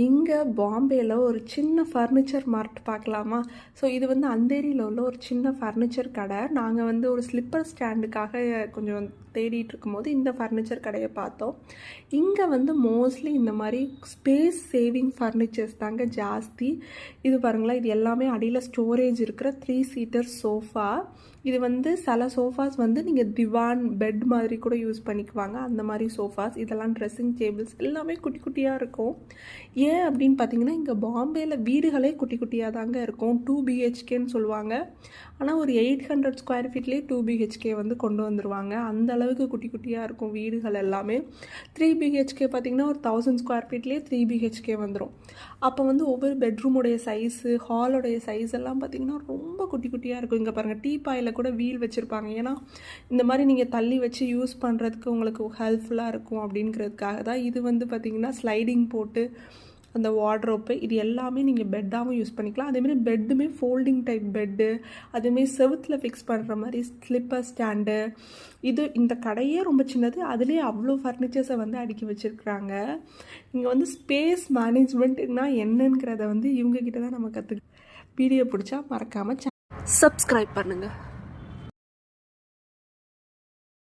இங்கே பாம்பேயில் ஒரு சின்ன ஃபர்னிச்சர் மார்ட் பார்க்கலாமா? ஸோ இது வந்து அந்தேரியில் உள்ள ஒரு சின்ன ஃபர்னிச்சர் கடை. நாங்கள் வந்து ஒரு ஸ்லிப்பர் ஸ்டாண்டுக்காக கொஞ்சம் தேடிட்டு இருக்கும்போது இந்த ஃபர்னிச்சர் கடையை பார்த்தோம். இங்கே வந்து மோஸ்ட்லி இந்த மாதிரி ஸ்பேஸ் சேவிங் ஃபர்னிச்சர்ஸ் தாங்க ஜாஸ்தி. இது பாருங்களேன், இது எல்லாமே அடியில் ஸ்டோரேஜ் இருக்கிற 3 சீட்டர் சோஃபா. இது வந்து சில சோஃபாஸ் வந்து நீங்கள் திவான் பெட் மாதிரி கூட யூஸ் பண்ணிக்குவாங்க. அந்த மாதிரி சோஃபாஸ், இதெல்லாம் ட்ரெஸ்ஸிங் டேபிள்ஸ் எல்லாமே குட்டி குட்டியாக இருக்கும். ஏன் அப்படின்னு பார்த்தீங்கன்னா, இங்கே பாம்பேயில் வீடுகளே குட்டி குட்டியாக தாங்க இருக்கும். 2 BHKன்னு சொல்லுவாங்க. ஆனால் ஒரு 800 ஸ்கொயர் ஃபீட்லேயே 2 BHK வந்து கொண்டு வந்துடுவாங்க. அந்த அளவுக்கு குட்டி குட்டியாக இருக்கும் வீடுகள் எல்லாமே. 3 BHK பார்த்திங்கன்னா ஒரு 1000 ஸ்கொயர் ஃபீட்லேயே 3 BHK வந்துடும். அப்போ வந்து ஒவ்வொரு பெட்ரூமுடைய சைஸு, ஹாலோடைய சைஸ் எல்லாம் பார்த்திங்கன்னா ரொம்ப குட்டி குட்டியாக இருக்கும். இங்கே பாருங்கள், டீபாயில் கூட வீல் வச்சுருப்பாங்க. ஏன்னா இந்த மாதிரி நீங்கள் தள்ளி வச்சு யூஸ் பண்ணுறதுக்கு உங்களுக்கு ஹெல்ப்ஃபுல்லாக இருக்கும் அப்படிங்கிறதுக்காக தான். இது வந்து பார்த்திங்கன்னா ஸ்லைடிங் போட்டு அந்த வார்ட்ரோப்பு இது எல்லாமே நீங்கள் பெட்டாகவும் யூஸ் பண்ணிக்கலாம். அதேமாதிரி பெட்டுமே ஃபோல்டிங் டைப் பெட்டு, அதேமாதிரி செவுத்தில் ஃபிக்ஸ் பண்ணுற மாதிரி ஸ்லிப்பர் ஸ்டாண்டு. இது இந்த கடையே ரொம்ப சின்னது, அதுலேயே அவ்வளோ ஃபர்னிச்சர்ஸை வந்து அடுக்கி வச்சுருக்குறாங்க. இங்கே வந்து ஸ்பேஸ் மேனேஜ்மெண்ட்னா என்னங்கிறத வந்து இவங்ககிட்ட தான் நம்ம கற்றுக்க. வீடியோ பிடிச்சா மறக்காமல் சப்ஸ்கிரைப் பண்ணுங்கள்.